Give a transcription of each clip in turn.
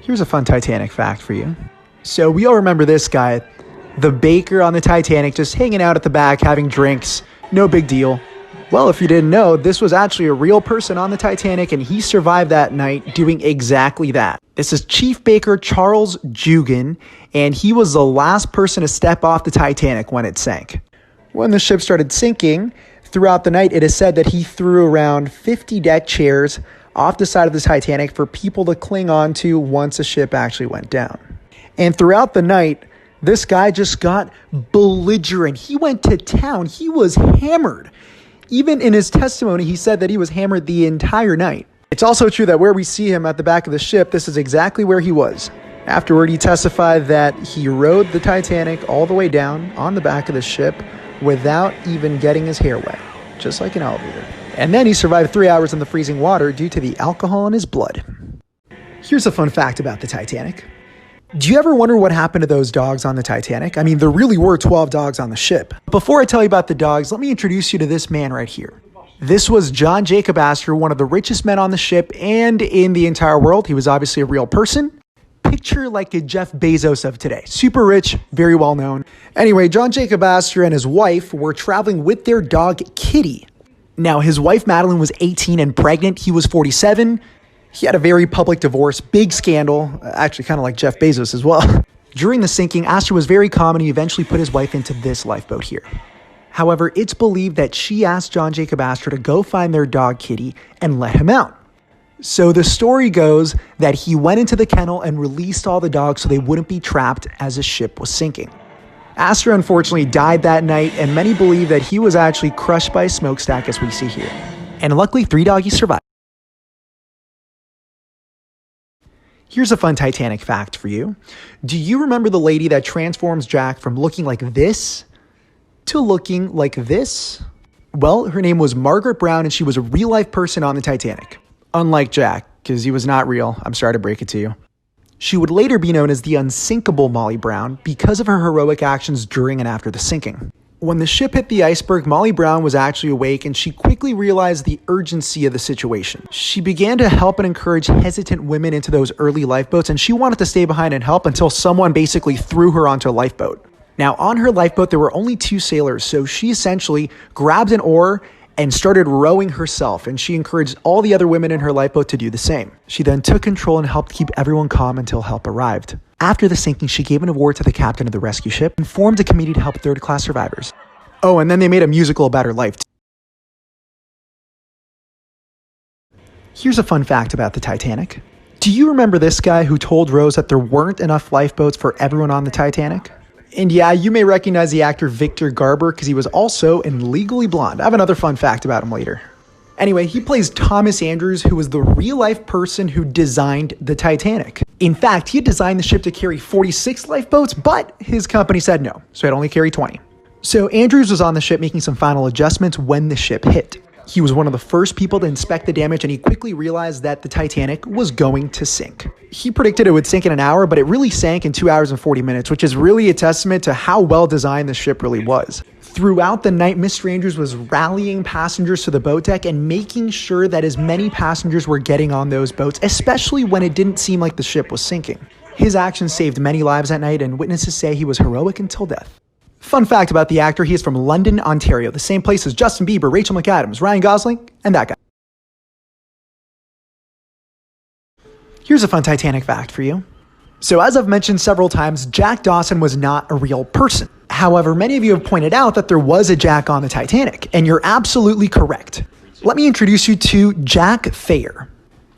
Here's a fun Titanic fact for you. So we all remember this guy, the baker on the Titanic, just hanging out at the back, having drinks. No big deal. Well, if you didn't know, this was actually a real person on the Titanic, and he survived that night doing exactly that. This is Chief Baker Charles Joughin, and he was the last person to step off the Titanic when it sank. When the ship started sinking, throughout the night, it is said that he threw around 50 deck chairs off the side of the Titanic for people to cling on to once the ship actually went down. And throughout the night, this guy just got belligerent. He went to town. He was hammered. Even in his testimony, he said that he was hammered the entire night. It's also true that where we see him at the back of the ship, this is exactly where he was. Afterward, he testified that he rode the Titanic all the way down on the back of the ship without even getting his hair wet, just like an elevator. And then he survived 3 hours in the freezing water due to the alcohol in his blood. Here's a fun fact about the Titanic. Do you ever wonder what happened to those dogs on the Titanic? I mean, there really were 12 dogs on the ship. Before I tell you about the dogs, let me introduce you to this man right here. This was John Jacob Astor, one of the richest men on the ship and in the entire world. He was obviously a real person. Picture like a Jeff Bezos of today. Super rich, very well known. Anyway, John Jacob Astor and his wife were traveling with their dog, Kitty. Now, his wife, Madeline, was 18 and pregnant. He was 47. He had a very public divorce, big scandal, actually kind of like Jeff Bezos as well. During the sinking, Astor was very calm and he eventually put his wife into this lifeboat here. However, it's believed that she asked John Jacob Astor to go find their dog Kitty and let him out. So the story goes that he went into the kennel and released all the dogs so they wouldn't be trapped as the ship was sinking. Astor unfortunately died that night, and many believe that he was actually crushed by a smokestack as we see here. And luckily, 3 doggies survived. Here's a fun Titanic fact for you. Do you remember the lady that transforms Jack from looking like this to looking like this? Well, her name was Margaret Brown, and she was a real-life person on the Titanic. Unlike Jack, because he was not real. I'm sorry to break it to you. She would later be known as the Unsinkable Molly Brown because of her heroic actions during and after the sinking. When the ship hit the iceberg, Molly Brown was actually awake and she quickly realized the urgency of the situation. She began to help and encourage hesitant women into those early lifeboats, and she wanted to stay behind and help until someone basically threw her onto a lifeboat. Now, on her lifeboat, there were only 2 sailors, so she essentially grabbed an oar and started rowing herself, and she encouraged all the other women in her lifeboat to do the same. She then took control and helped keep everyone calm until help arrived. After the sinking, she gave an award to the captain of the rescue ship and formed a committee to help third-class survivors. Oh, and then they made a musical about her life. Here's a fun fact about the Titanic. Do you remember this guy who told Rose that there weren't enough lifeboats for everyone on the Titanic? And yeah, you may recognize the actor Victor Garber because he was also in Legally Blonde. I have another fun fact about him later. Anyway, he plays Thomas Andrews, who was the real-life person who designed the Titanic. In fact, he designed the ship to carry 46 lifeboats, but his company said no, so it only carried 20. So Andrews was on the ship making some final adjustments when the ship hit. He was one of the first people to inspect the damage, and he quickly realized that the Titanic was going to sink. He predicted it would sink in an hour, but it really sank in 2 hours and 40 minutes, which is really a testament to how well designed the ship really was. Throughout the night, Mr. Andrews was rallying passengers to the boat deck and making sure that as many passengers were getting on those boats, especially when it didn't seem like the ship was sinking. His actions saved many lives that night, and witnesses say he was heroic until death. Fun fact about the actor, he is from London, Ontario, the same place as Justin Bieber, Rachel McAdams, Ryan Gosling, and that guy. Here's a fun Titanic fact for you. So as I've mentioned several times, Jack Dawson was not a real person. However, many of you have pointed out that there was a Jack on the Titanic, and you're absolutely correct. Let me introduce you to Jack Thayer.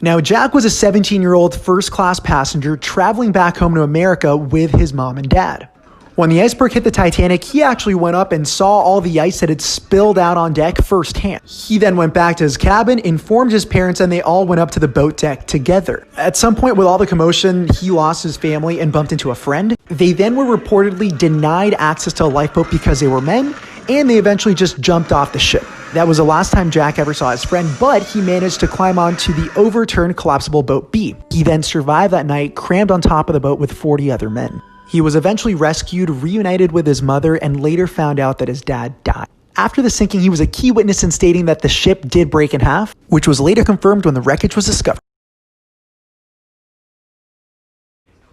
Now, Jack was a 17-year-old first-class passenger traveling back home to America with his mom and dad. When the iceberg hit the Titanic, he actually went up and saw all the ice that had spilled out on deck firsthand. He then went back to his cabin, informed his parents, and they all went up to the boat deck together. At some point with all the commotion, he lost his family and bumped into a friend. They then were reportedly denied access to a lifeboat because they were men, and they eventually just jumped off the ship. That was the last time Jack ever saw his friend, but he managed to climb onto the overturned collapsible boat B. He then survived that night, crammed on top of the boat with 40 other men. He was eventually rescued, reunited with his mother, and later found out that his dad died. After the sinking, he was a key witness in stating that the ship did break in half, which was later confirmed when the wreckage was discovered.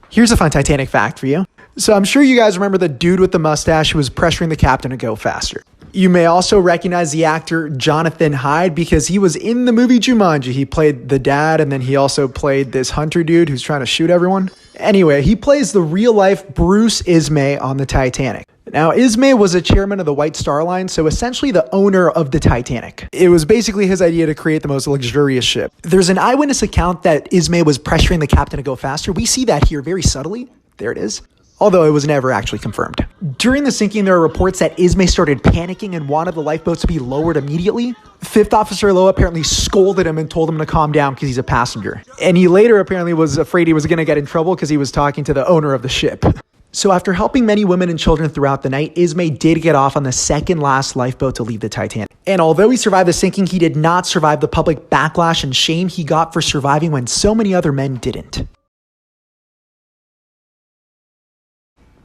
Here's a fun Titanic fact for you. So I'm sure you guys remember the dude with the mustache who was pressuring the captain to go faster. You may also recognize the actor Jonathan Hyde because he was in the movie Jumanji. He played the dad, and then he also played this hunter dude who's trying to shoot everyone. Anyway, he plays the real-life Bruce Ismay on the Titanic. Now, Ismay was a chairman of the White Star Line, so essentially the owner of the Titanic. It was basically his idea to create the most luxurious ship. There's an eyewitness account that Ismay was pressuring the captain to go faster. We see that here very subtly. There it is. Although it was never actually confirmed. During the sinking, there are reports that Ismay started panicking and wanted the lifeboats to be lowered immediately. Fifth Officer Lowe apparently scolded him and told him to calm down because he's a passenger. And he later apparently was afraid he was going to get in trouble because he was talking to the owner of the ship. So after helping many women and children throughout the night, Ismay did get off on the second last lifeboat to leave the Titanic. And although he survived the sinking, he did not survive the public backlash and shame he got for surviving when so many other men didn't.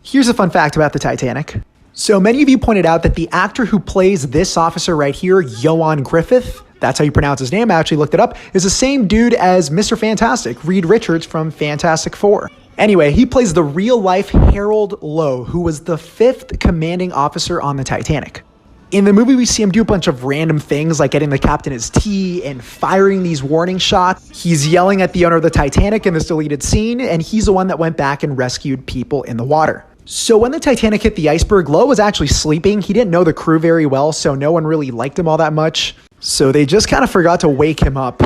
Here's a fun fact about the Titanic. So many of you pointed out that the actor who plays this officer right here, Ioan Gruffudd, that's how you pronounce his name, I actually looked it up, is the same dude as Mr. Fantastic, Reed Richards from Fantastic Four. Anyway, he plays the real-life Harold Lowe, who was the 5th commanding officer on the Titanic. In the movie, we see him do a bunch of random things like getting the captain his tea and firing these warning shots. He's yelling at the owner of the Titanic in this deleted scene, and he's the one that went back and rescued people in the water. So when the Titanic hit the iceberg, Lowe was actually sleeping. He didn't know the crew very well, so no one really liked him all that much. So they just kind of forgot to wake him up.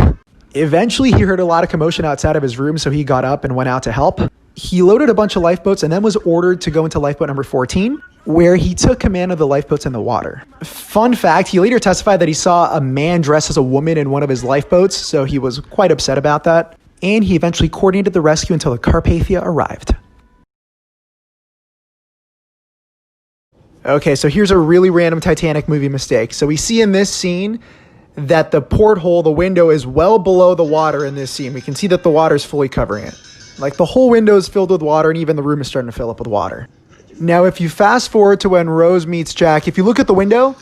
Eventually, he heard a lot of commotion outside of his room, so he got up and went out to help. He loaded a bunch of lifeboats and then was ordered to go into lifeboat number 14, where he took command of the lifeboats in the water. Fun fact, he later testified that he saw a man dressed as a woman in one of his lifeboats, so he was quite upset about that. And he eventually coordinated the rescue until the Carpathia arrived. Okay, so here's a really random Titanic movie mistake. So we see in this scene that the porthole, the window, is well below the water in this scene. We can see that the water is fully covering it. Like the whole window is filled with water, and even the room is starting to fill up with water. Now, if you fast forward to when Rose meets Jack, if you look at the window,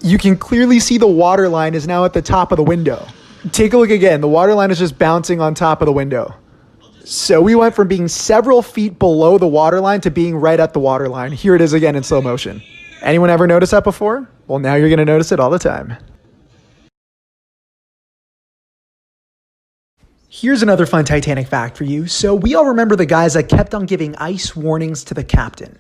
you can clearly see the water line is now at the top of the window. Take a look again. The water line is just bouncing on top of the window. So we went from being several feet below the water line to being right at the water line. Here it is again in slow motion. Anyone ever noticed that before? Well, now you're going to notice it all the time. Here's another fun Titanic fact for you. So we all remember the guys that kept on giving ice warnings to the captain.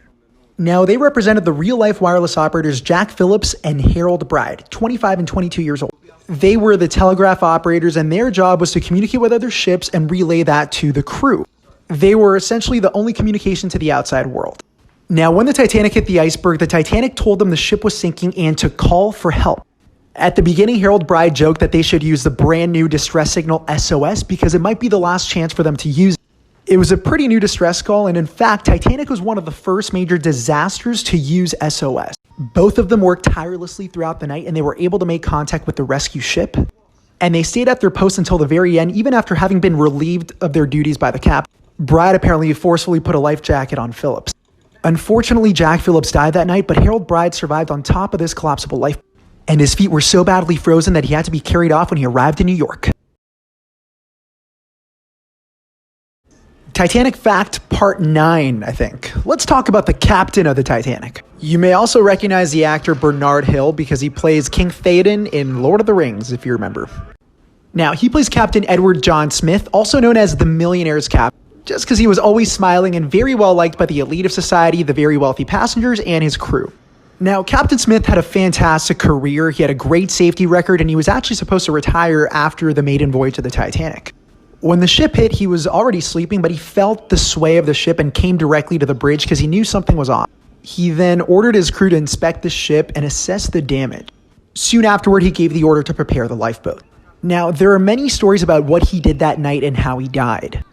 Now, they represented the real-life wireless operators Jack Phillips and Harold Bride, 25 and 22 years old. They were the telegraph operators, and their job was to communicate with other ships and relay that to the crew. They were essentially the only communication to the outside world. Now, when the Titanic hit the iceberg, the Titanic told them the ship was sinking and to call for help. At the beginning, Harold Bride joked that they should use the brand new distress signal SOS because it might be the last chance for them to use it. It was a pretty new distress call, and in fact, Titanic was one of the first major disasters to use SOS. Both of them worked tirelessly throughout the night, and they were able to make contact with the rescue ship. And they stayed at their post until the very end, even after having been relieved of their duties by the captain. Bride apparently forcefully put a life jacket on Phillips. Unfortunately, Jack Phillips died that night, but Harold Bride survived on top of this collapsible life, and his feet were so badly frozen that he had to be carried off when he arrived in New York. Titanic fact part 9, I think. Let's talk about the captain of the Titanic. You may also recognize the actor Bernard Hill because he plays King Theoden in Lord of the Rings, if you remember. Now, he plays Captain Edward John Smith, also known as the Millionaire's Captain, just because he was always smiling and very well liked by the elite of society, the very wealthy passengers, and his crew. Now, Captain Smith had a fantastic career. He had a great safety record, and he was actually supposed to retire after the maiden voyage of the Titanic. When the ship hit, he was already sleeping, but he felt the sway of the ship and came directly to the bridge because he knew something was off. He then ordered his crew to inspect the ship and assess the damage. Soon afterward, he gave the order to prepare the lifeboat. Now, there are many stories about what he did that night and how he died.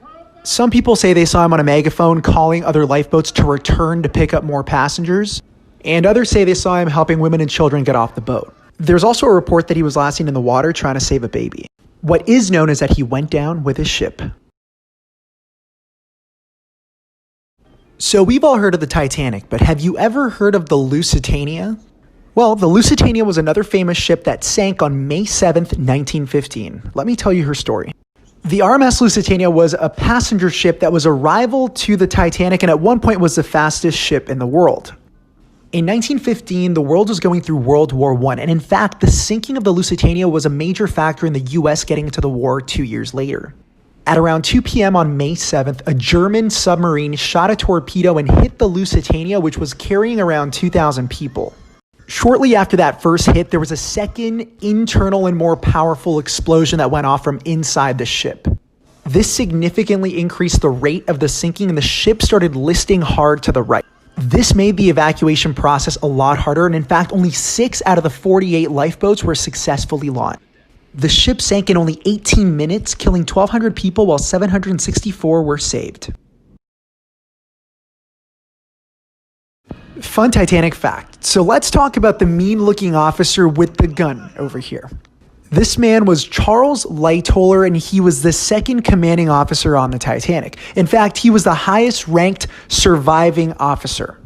Some people say they saw him on a megaphone calling other lifeboats to return to pick up more passengers, and others say they saw him helping women and children get off the boat. There's also a report that he was last seen in the water trying to save a baby. What is known is that he went down with his ship. So we've all heard of the Titanic, but have you ever heard of the Lusitania? Well, the Lusitania was another famous ship that sank on May 7th, 1915. Let me tell you her story. The RMS Lusitania was a passenger ship that was a rival to the Titanic and at one point was the fastest ship in the world. In 1915, the world was going through World War I, and in fact, the sinking of the Lusitania was a major factor in the US getting into the war 2 years later. At around 2 p.m. on May 7th, a German submarine shot a torpedo and hit the Lusitania, which was carrying around 2,000 people. Shortly after that first hit, there was a second internal and more powerful explosion that went off from inside the ship. This significantly increased the rate of the sinking and the ship started listing hard to the right. This made the evacuation process a lot harder, and in fact, only 6 out of the 48 lifeboats were successfully launched. The ship sank in only 18 minutes, killing 1,200 people while 764 were saved. Fun Titanic fact. So let's talk about the mean-looking officer with the gun over here. This man was Charles Lightoller, and he was the second commanding officer on the Titanic. In fact, he was the highest-ranked surviving officer.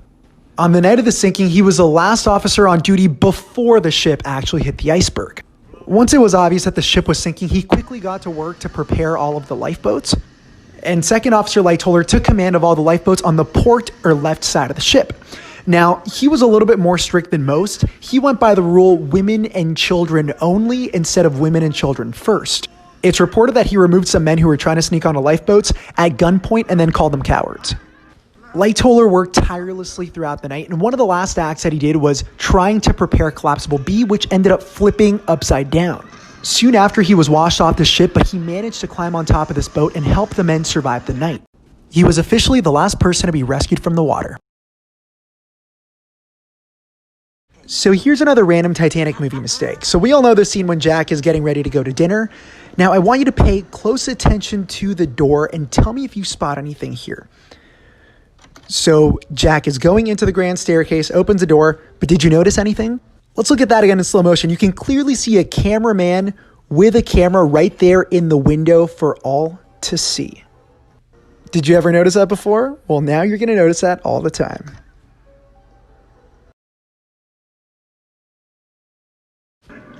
On the night of the sinking, he was the last officer on duty before the ship actually hit the iceberg. Once it was obvious that the ship was sinking, he quickly got to work to prepare all of the lifeboats. And Second Officer Lightoller took command of all the lifeboats on the port or left side of the ship. Now, he was a little bit more strict than most. He went by the rule women and children only instead of women and children first. It's reported that he removed some men who were trying to sneak onto lifeboats at gunpoint and then called them cowards. Lightoller worked tirelessly throughout the night, and one of the last acts that he did was trying to prepare Collapsible B, which ended up flipping upside down. Soon after, he was washed off the ship, but he managed to climb on top of this boat and help the men survive the night. He was officially the last person to be rescued from the water. So here's another random Titanic movie mistake. So we all know the scene when Jack is getting ready to go to dinner. Now I want you to pay close attention to the door and tell me if you spot anything here. So Jack is going into the grand staircase, opens the door, but did you notice anything? Let's look at that again in slow motion. You can clearly see a cameraman with a camera right there in the window for all to see. Did you ever notice that before? Well, now you're going to notice that all the time.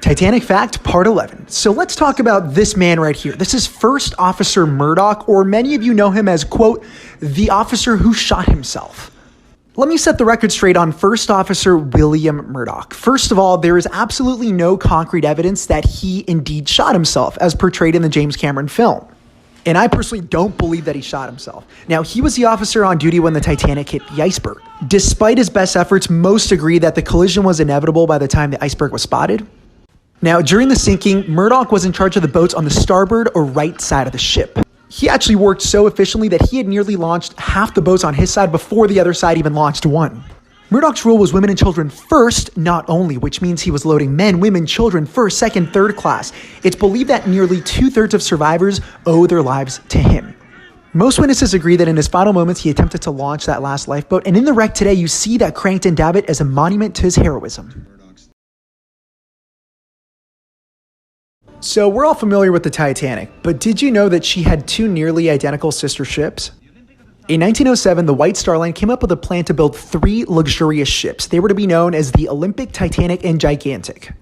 Titanic fact, part 11. So let's talk about this man right here. This is First Officer Murdoch, or many of you know him as, quote, the officer who shot himself. Let me set the record straight on First Officer William Murdoch. First of all, there is absolutely no concrete evidence that he indeed shot himself, as portrayed in the James Cameron film. And I personally don't believe that he shot himself. Now, he was the officer on duty when the Titanic hit the iceberg. Despite his best efforts, most agree that the collision was inevitable by the time the iceberg was spotted. Now, during the sinking, Murdoch was in charge of the boats on the starboard or right side of the ship. He actually worked so efficiently that he had nearly launched half the boats on his side before the other side even launched one. Murdoch's rule was women and children first, not only, which means he was loading men, women, children first, second, third class. It's believed that nearly 2/3 of survivors owe their lives to him. Most witnesses agree that in his final moments, he attempted to launch that last lifeboat, and in the wreck today, you see that cranked and Davitt as a monument to his heroism. So we're all familiar with the Titanic, but did you know that she had 2 nearly identical sister ships? In 1907, the White Star Line came up with a plan to build 3 luxurious ships. They were to be known as the Olympic, Titanic, and Gigantic.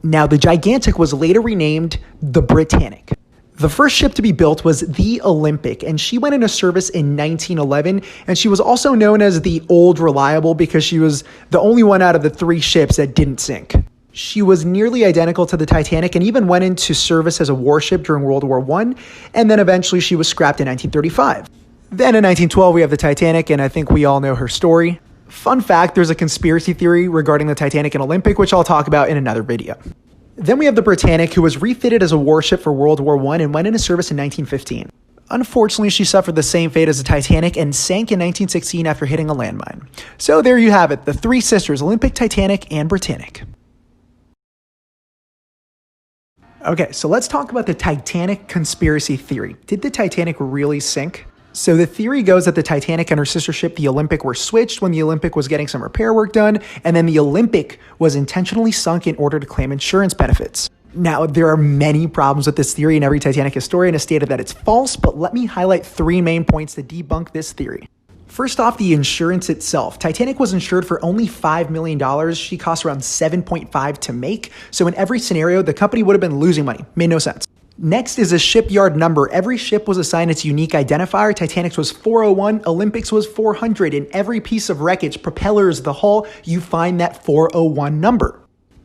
Now, the Gigantic was later renamed the Britannic. The first ship to be built was the Olympic, and she went into service in 1911, and she was also known as the Old Reliable because she was the only one out of the 3 ships that didn't sink. She was nearly identical to the Titanic and even went into service as a warship during World War I, and then eventually she was scrapped in 1935. Then in 1912, we have the Titanic, and I think we all know her story. Fun fact, there's a conspiracy theory regarding the Titanic and Olympic, which I'll talk about in another video. Then we have the Britannic, who was refitted as a warship for World War I and went into service in 1915. Unfortunately, she suffered the same fate as the Titanic and sank in 1916 after hitting a landmine. So there you have it, the 3 sisters, Olympic, Titanic, and Britannic. Okay, so let's talk about the Titanic conspiracy theory. Did the Titanic really sink? So the theory goes that the Titanic and her sister ship, the Olympic, were switched when the Olympic was getting some repair work done, and then the Olympic was intentionally sunk in order to claim insurance benefits. Now, there are many problems with this theory, and every Titanic historian has stated that it's false, but let me highlight 3 main points to debunk this theory. First off, the insurance itself. Titanic was insured for only $5 million. She cost around $7.5 to make. So in every scenario, the company would have been losing money. Made no sense. Next is a shipyard number. Every ship was assigned its unique identifier. Titanic's was 401, Olympic's was 400. In every piece of wreckage, propellers, the hull, you find that 401 number.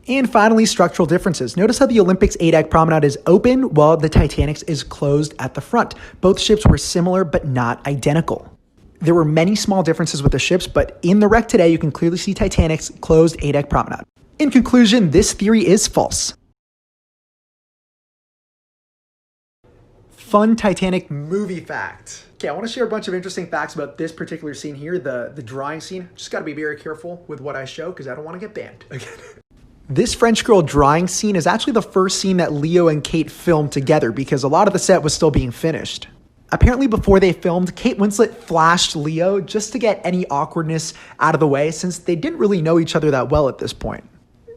And finally, structural differences. Notice how the Olympic's A-deck promenade is open while the Titanic's is closed at the front. Both ships were similar but not identical. There were many small differences with the ships, but in the wreck today, you can clearly see Titanic's closed A-deck promenade. In conclusion, this theory is false. Fun Titanic movie fact. Okay, I want to share a bunch of interesting facts about this particular scene here, the drawing scene. Just got to be very careful with what I show because I don't want to get banned again. This French girl drawing scene is actually the first scene that Leo and Kate filmed together because a lot of the set was still being finished. Apparently before they filmed, Kate Winslet flashed Leo just to get any awkwardness out of the way since they didn't really know each other that well at this point.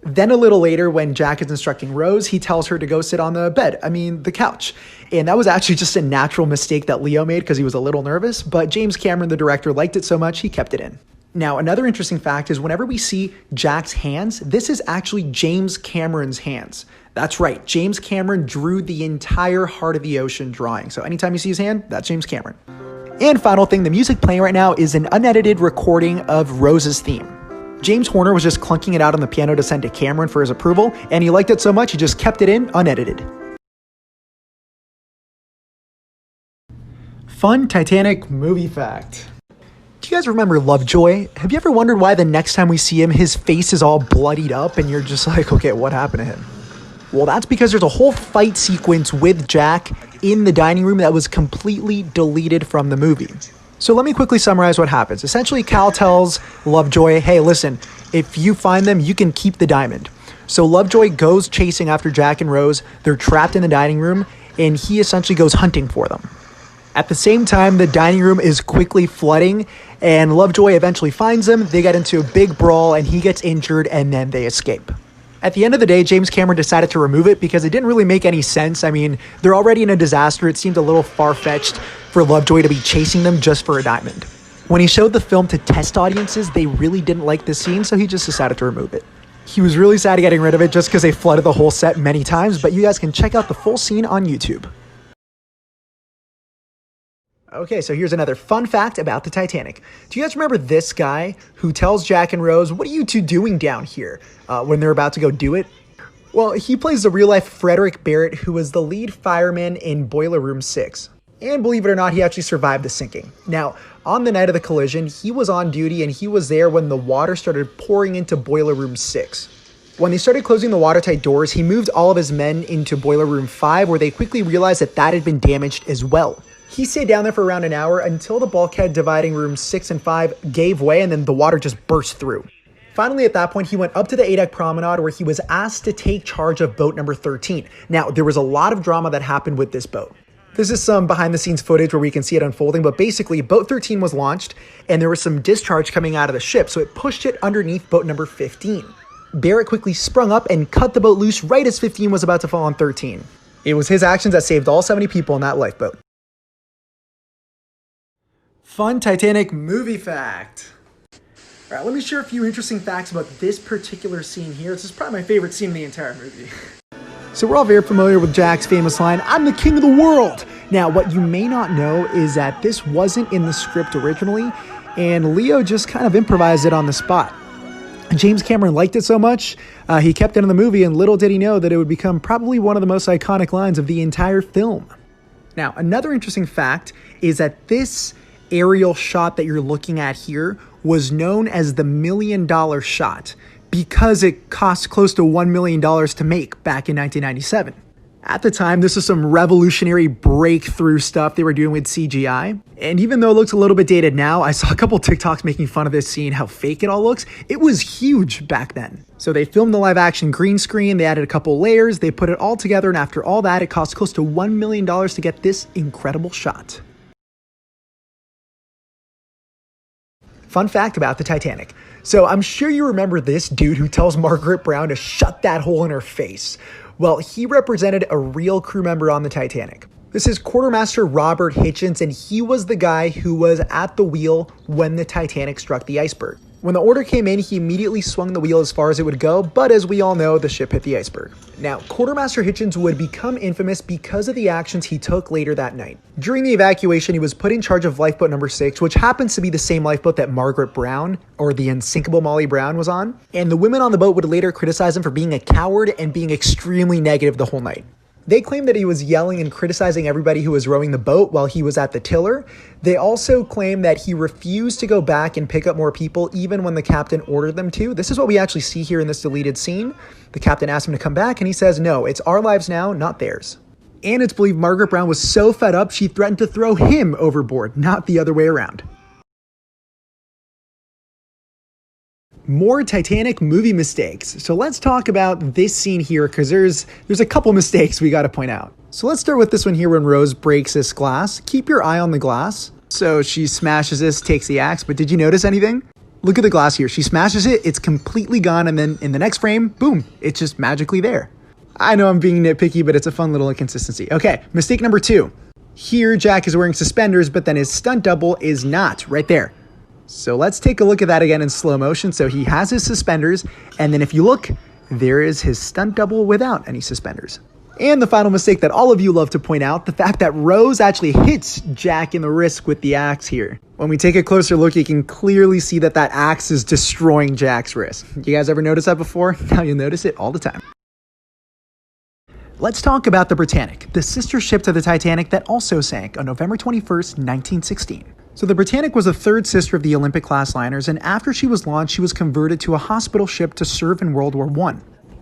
Then a little later when Jack is instructing Rose, he tells her to go sit on the couch. And that was actually just a natural mistake that Leo made because he was a little nervous, but James Cameron, the director, liked it so much he kept it in. Now, another interesting fact is whenever we see Jack's hands, this is actually James Cameron's hands. That's right, James Cameron drew the entire Heart of the Ocean drawing. So anytime you see his hand, that's James Cameron. And final thing, the music playing right now is an unedited recording of Rose's theme. James Horner was just clunking it out on the piano to send to Cameron for his approval, and he liked it so much he just kept it in unedited. Fun Titanic movie fact. Do you guys remember Lovejoy? Have you ever wondered why the next time we see him, his face is all bloodied up and you're just like, okay, what happened to him? Well, that's because there's a whole fight sequence with Jack in the dining room that was completely deleted from the movie. So let me quickly summarize what happens. Essentially, Cal tells Lovejoy, hey, listen, if you find them, you can keep the diamond. So Lovejoy goes chasing after Jack and Rose. They're trapped in the dining room, and he essentially goes hunting for them. At the same time, the dining room is quickly flooding, and Lovejoy eventually finds them. They get into a big brawl, and he gets injured, and then they escape. At the end of the day, James Cameron decided to remove it because it didn't really make any sense. I mean, they're already in a disaster. It seemed a little far-fetched for Lovejoy to be chasing them just for a diamond. When he showed the film to test audiences, they really didn't like this scene, so he just decided to remove it. He was really sad getting rid of it just because they flooded the whole set many times, but you guys can check out the full scene on YouTube. Okay, so here's another fun fact about the Titanic. Do you guys remember this guy who tells Jack and Rose, what are you two doing down here, when they're about to go do it? Well, he plays the real-life Frederick Barrett, who was the lead fireman in Boiler Room 6. And believe it or not, he actually survived the sinking. Now, on the night of the collision, he was on duty and he was there when the water started pouring into Boiler Room 6. When they started closing the watertight doors, he moved all of his men into Boiler Room 5, where they quickly realized that that had been damaged as well. He stayed down there for around an hour until the bulkhead dividing rooms 6 and 5 gave way and then the water just burst through. Finally, at that point, he went up to the A-deck promenade where he was asked to take charge of boat number 13. Now, there was a lot of drama that happened with this boat. This is some behind-the-scenes footage where we can see it unfolding, but basically, boat 13 was launched and there was some discharge coming out of the ship, so it pushed it underneath boat number 15. Barrett quickly sprung up and cut the boat loose right as 15 was about to fall on 13. It was his actions that saved all 70 people in that lifeboat. Fun Titanic movie fact. All right, let me share a few interesting facts about this particular scene here. This is probably my favorite scene in the entire movie. So we're all very familiar with Jack's famous line, "I'm the king of the world." Now, what you may not know is that this wasn't in the script originally, and Leo just kind of improvised it on the spot. James Cameron liked it so much, he kept it in the movie, and little did he know that it would become probably one of the most iconic lines of the entire film. Now, another interesting fact is that this aerial shot that you're looking at here was known as the $1 million shot because it cost close to $1 million to make back in 1997. At the time, this was some revolutionary breakthrough stuff they were doing with CGI. And even though it looks a little bit dated now, I saw a couple TikToks making fun of this scene, how fake it all looks. It was huge back then. So they filmed the live action green screen, they added a couple layers, they put it all together, and after all that, it cost close to $1 million to get this incredible shot. Fun fact about the Titanic. So I'm sure you remember this dude who tells Margaret Brown to shut that hole in her face. Well, he represented a real crew member on the Titanic. This is Quartermaster Robert Hitchens, and he was the guy who was at the wheel when the Titanic struck the iceberg. When the order came in, he immediately swung the wheel as far as it would go, but as we all know, the ship hit the iceberg. Now, Quartermaster Hitchens would become infamous because of the actions he took later that night. During the evacuation, he was put in charge of lifeboat number 6, which happens to be the same lifeboat that Margaret Brown, or the Unsinkable Molly Brown, was on. And the women on the boat would later criticize him for being a coward and being extremely negative the whole night. They claimed that he was yelling and criticizing everybody who was rowing the boat while he was at the tiller. They also claimed that he refused to go back and pick up more people even when the captain ordered them to. This is what we actually see here in this deleted scene. The captain asked him to come back and he says, "No, it's our lives now, not theirs." And it's believed Margaret Brown was so fed up she threatened to throw him overboard, not the other way around. More Titanic movie mistakes. So let's talk about this scene here because there's a couple mistakes we got to point out. So let's start with this one here when Rose breaks this glass. Keep your eye on the glass. So she smashes this, takes the axe, but did you notice anything? Look at the glass here. She smashes it, it's completely gone, and then in the next frame, boom, it's just magically there. I know I'm being nitpicky, but it's a fun little inconsistency. Okay, mistake number 2. Here, Jack is wearing suspenders, but then his stunt double is not, right there. So let's take a look at that again in slow motion. So he has his suspenders, and then if you look, there is his stunt double without any suspenders. And the final mistake that all of you love to point out, the fact that Rose actually hits Jack in the wrist with the axe here. When we take a closer look, you can clearly see that that axe is destroying Jack's wrist. You guys ever notice that before? Now you'll notice it all the time. Let's talk about the Britannic, the sister ship to the Titanic that also sank on November 21st, 1916. So the Britannic was the third sister of the Olympic-class liners, and after she was launched, she was converted to a hospital ship to serve in World War I.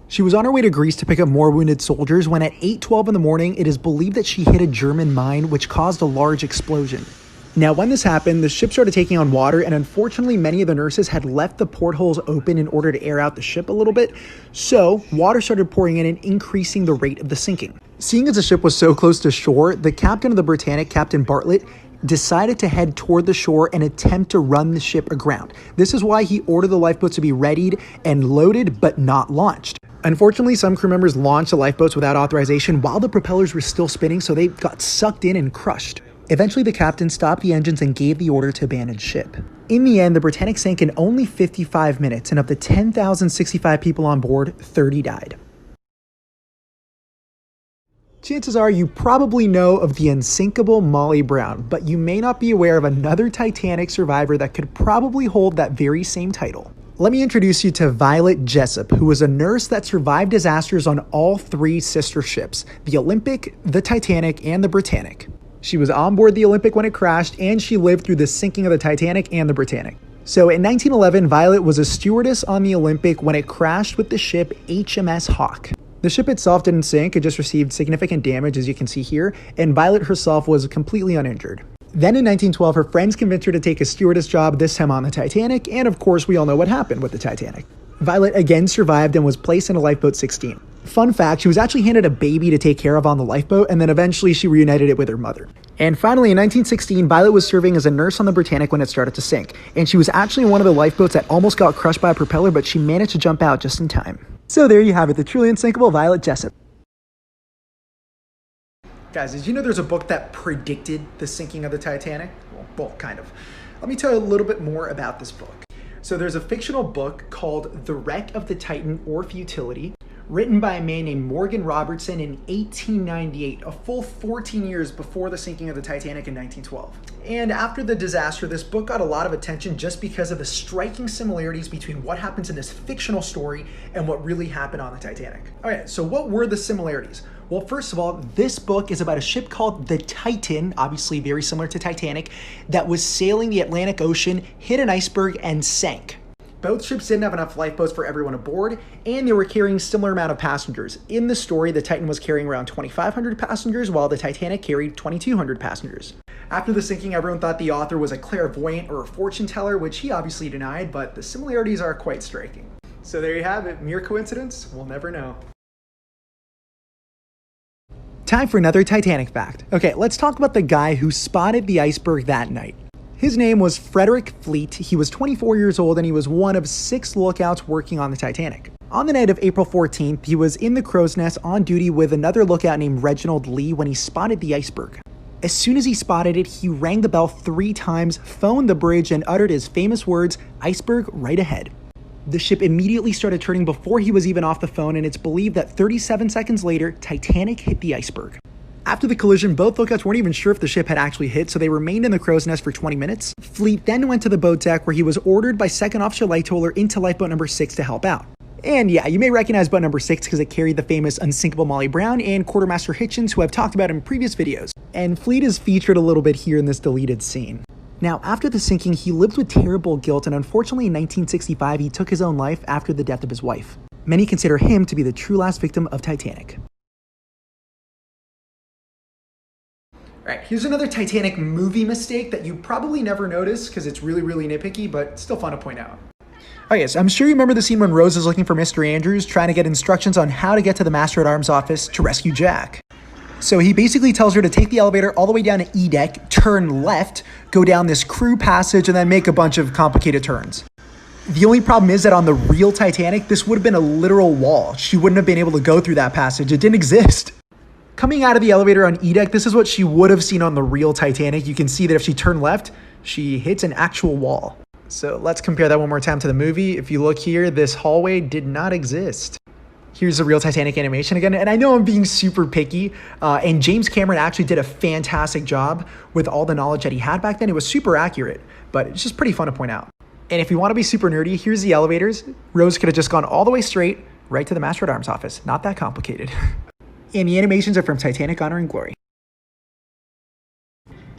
She was on her way to Greece to pick up more wounded soldiers when at 8:12 in the morning, it is believed that she hit a German mine, which caused a large explosion. Now, when this happened, the ship started taking on water, and unfortunately, many of the nurses had left the portholes open in order to air out the ship a little bit, so water started pouring in and increasing the rate of the sinking. Seeing as the ship was so close to shore, the captain of the Britannic, Captain Barrett, decided to head toward the shore and attempt to run the ship aground. This is why he ordered the lifeboats to be readied and loaded, but not launched. Unfortunately, some crew members launched the lifeboats without authorization while the propellers were still spinning, so they got sucked in and crushed. Eventually, the captain stopped the engines and gave the order to abandon ship. In the end, the Britannic sank in only 55 minutes, and of the 10,065 people on board, 30 died. Chances are you probably know of the Unsinkable Molly Brown, but you may not be aware of another Titanic survivor that could probably hold that very same title. Let me introduce you to Violet Jessop, who was a nurse that survived disasters on all 3 sister ships, the Olympic, the Titanic, and the Britannic. She was on board the Olympic when it crashed, and she lived through the sinking of the Titanic and the Britannic. So in 1911, Violet was a stewardess on the Olympic when it crashed with the ship HMS Hawk. The ship itself didn't sink, it just received significant damage, as you can see here, and Violet herself was completely uninjured. Then in 1912, her friends convinced her to take a stewardess job, this time on the Titanic, and of course we all know what happened with the Titanic. Violet again survived and was placed in a lifeboat 16. Fun fact, she was actually handed a baby to take care of on the lifeboat, and then eventually she reunited it with her mother. And finally, in 1916, Violet was serving as a nurse on the Britannic when it started to sink, and she was actually one of the lifeboats that almost got crushed by a propeller, but she managed to jump out just in time. So there you have it, the truly unsinkable Violet Jessop. Guys, did you know there's a book that predicted the sinking of the Titanic? Well, kind of. Let me tell you a little bit more about this book. So there's a fictional book called The Wreck of the Titan or Futility, written by a man named Morgan Robertson in 1898, a full 14 years before the sinking of the Titanic in 1912. And after the disaster, this book got a lot of attention just because of the striking similarities between what happens in this fictional story and what really happened on the Titanic. Okay, so what were the similarities? Well, first of all, this book is about a ship called the Titan, obviously very similar to Titanic, that was sailing the Atlantic Ocean, hit an iceberg, and sank. Both ships didn't have enough lifeboats for everyone aboard, and they were carrying similar amount of passengers. In the story, the Titan was carrying around 2,500 passengers, while the Titanic carried 2,200 passengers. After the sinking, everyone thought the author was a clairvoyant or a fortune teller, which he obviously denied, but the similarities are quite striking. So there you have it. Mere coincidence? We'll never know. Time for another Titanic fact. Okay, let's talk about the guy who spotted the iceberg that night. His name was Frederick Fleet. He was 24 years old and he was one of 6 lookouts working on the Titanic. On the night of April 14th, he was in the crow's nest on duty with another lookout named Reginald Lee when he spotted the iceberg. As soon as he spotted it, he rang the bell 3 times, phoned the bridge, and uttered his famous words, "Iceberg right ahead." The ship immediately started turning before he was even off the phone, and it's believed that 37 seconds later, Titanic hit the iceberg. After the collision, both lookouts weren't even sure if the ship had actually hit, so they remained in the crow's nest for 20 minutes. Fleet then went to the boat deck, where he was ordered by Second Officer Lightoller into lifeboat number 6 to help out. And yeah, you may recognize boat number 6 because it carried the famous Unsinkable Molly Brown and Quartermaster Hitchens, who I've talked about in previous videos. And Fleet is featured a little bit here in this deleted scene. Now, after the sinking, he lived with terrible guilt, and unfortunately in 1965, he took his own life after the death of his wife. Many consider him to be the true last victim of Titanic. Alright, here's another Titanic movie mistake that you probably never noticed because it's really, really nitpicky, but still fun to point out. Oh yes, I'm sure you remember the scene when Rose is looking for Mr. Andrews, trying to get instructions on how to get to the Master-at-Arms office to rescue Jack. So he basically tells her to take the elevator all the way down to E deck, turn left, go down this crew passage, and then make a bunch of complicated turns. The only problem is that on the real Titanic, this would have been a literal wall. She wouldn't have been able to go through that passage. It didn't exist. Coming out of the elevator on E deck, this is what she would have seen on the real Titanic. You can see that if she turned left, she hits an actual wall. So let's compare that one more time to the movie. If you look here, this hallway did not exist. Here's the real Titanic animation again, and I know I'm being super picky, and James Cameron actually did a fantastic job with all the knowledge that he had back then. It was super accurate, but it's just pretty fun to point out. And if you want to be super nerdy, here's the elevators. Rose could have just gone all the way straight, right to the Master-at-Arms office. Not that complicated. And the animations are from Titanic: Honor and Glory.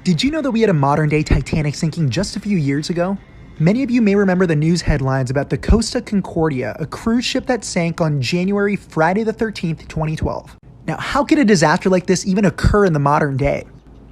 Did you know that we had a modern-day Titanic sinking just a few years ago? Many of you may remember the news headlines about the Costa Concordia, a cruise ship that sank on Friday the 13th, 2012. Now, how could a disaster like this even occur in the modern day?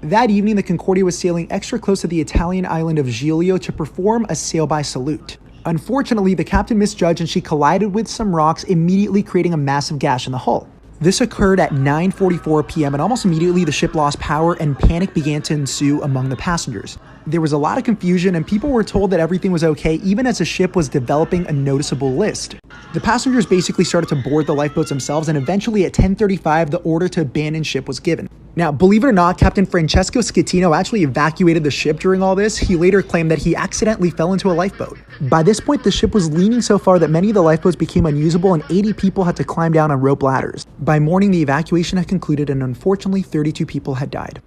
That evening, the Concordia was sailing extra close to the Italian island of Giglio to perform a sail-by salute. Unfortunately, the captain misjudged and she collided with some rocks, immediately creating a massive gash in the hull. This occurred at 9:44 p.m. and almost immediately the ship lost power and panic began to ensue among the passengers. There was a lot of confusion and people were told that everything was okay even as the ship was developing a noticeable list. The passengers basically started to board the lifeboats themselves, and eventually at 10:35 the order to abandon ship was given. Now, believe it or not, Captain Francesco Schettino actually evacuated the ship during all this. He later claimed that he accidentally fell into a lifeboat. By this point, the ship was leaning so far that many of the lifeboats became unusable and 80 people had to climb down on rope ladders. By morning, the evacuation had concluded and unfortunately 32 people had died.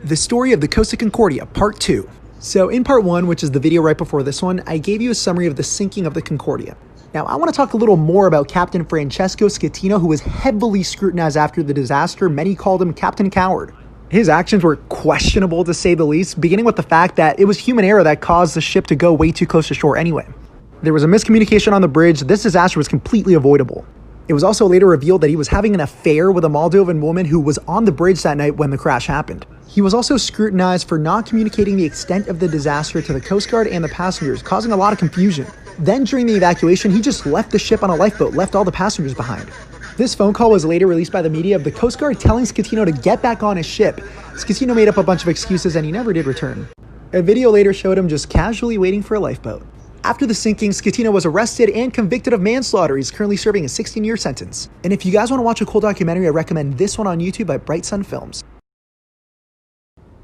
The story of the Costa Concordia, Part 2. So in Part 1, which is the video right before this one, I gave you a summary of the sinking of the Concordia. Now, I want to talk a little more about Captain Francesco Schettino, who was heavily scrutinized after the disaster. Many called him Captain Coward. His actions were questionable, to say the least, beginning with the fact that it was human error that caused the ship to go way too close to shore anyway. There was a miscommunication on the bridge. This disaster was completely avoidable. It was also later revealed that he was having an affair with a Moldovan woman who was on the bridge that night when the crash happened. He was also scrutinized for not communicating the extent of the disaster to the Coast Guard and the passengers, causing a lot of confusion. Then during the evacuation, he just left the ship on a lifeboat, left all the passengers behind. This phone call was later released by the media of the Coast Guard telling Schettino to get back on his ship. Schettino made up a bunch of excuses and he never did return. A video later showed him just casually waiting for a lifeboat. After the sinking, Schettino was arrested and convicted of manslaughter. He's currently serving a 16-year sentence. And if you guys want to watch a cool documentary, I recommend this one on YouTube by Bright Sun Films.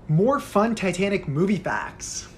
More fun Titanic movie facts.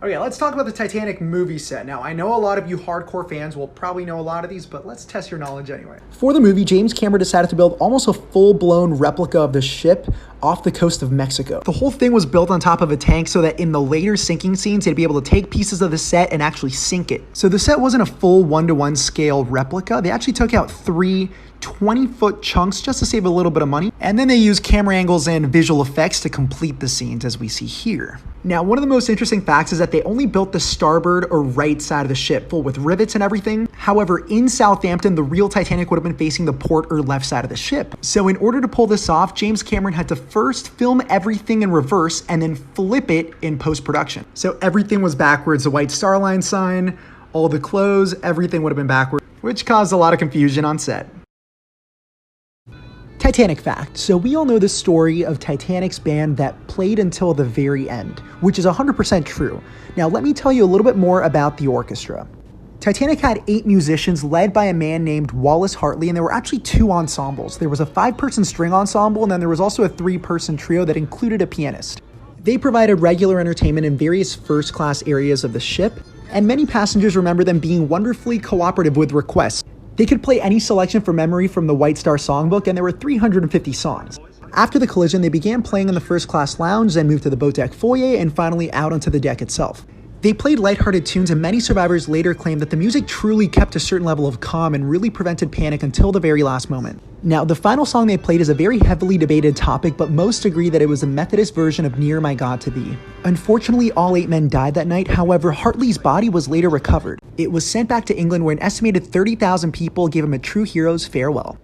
Okay, let's talk about the Titanic movie set. Now, I know a lot of you hardcore fans will probably know a lot of these, but let's test your knowledge anyway. For the movie, James Cameron decided to build almost a full-blown replica of the ship off the coast of Mexico. The whole thing was built on top of a tank so that in the later sinking scenes, they'd be able to take pieces of the set and actually sink it. So the set wasn't a full 1-to-1 scale replica. They actually took out 3 20-foot chunks just to save a little bit of money. And then they used camera angles and visual effects to complete the scenes as we see here. Now, one of the most interesting facts is that they only built the starboard or right side of the ship, full with rivets and everything. However, in Southampton, the real Titanic would have been facing the port or left side of the ship. So in order to pull this off, James Cameron had to first film everything in reverse and then flip it in post-production. So everything was backwards, the White Star Line sign, all the clothes, everything would have been backwards, which caused a lot of confusion on set. Titanic fact. So we all know the story of Titanic's band that played until the very end, which is 100% true. Now let me tell you a little bit more about the orchestra. Titanic had 8 musicians led by a man named Wallace Hartley, and there were actually 2 ensembles. There was a 5-person string ensemble, and then there was also a 3-person trio that included a pianist. They provided regular entertainment in various first-class areas of the ship, and many passengers remember them being wonderfully cooperative with requests. They could play any selection from memory from the White Star Songbook, and there were 350 songs. After the collision, they began playing in the first-class lounge, then moved to the boat deck foyer, and finally out onto the deck itself. They played lighthearted tunes, and many survivors later claimed that the music truly kept a certain level of calm and really prevented panic until the very last moment. Now, the final song they played is a very heavily debated topic, but most agree that it was a Methodist version of Near My God to Thee. Unfortunately, all 8 men died that night. However, Hartley's body was later recovered. It was sent back to England, where an estimated 30,000 people gave him a true hero's farewell.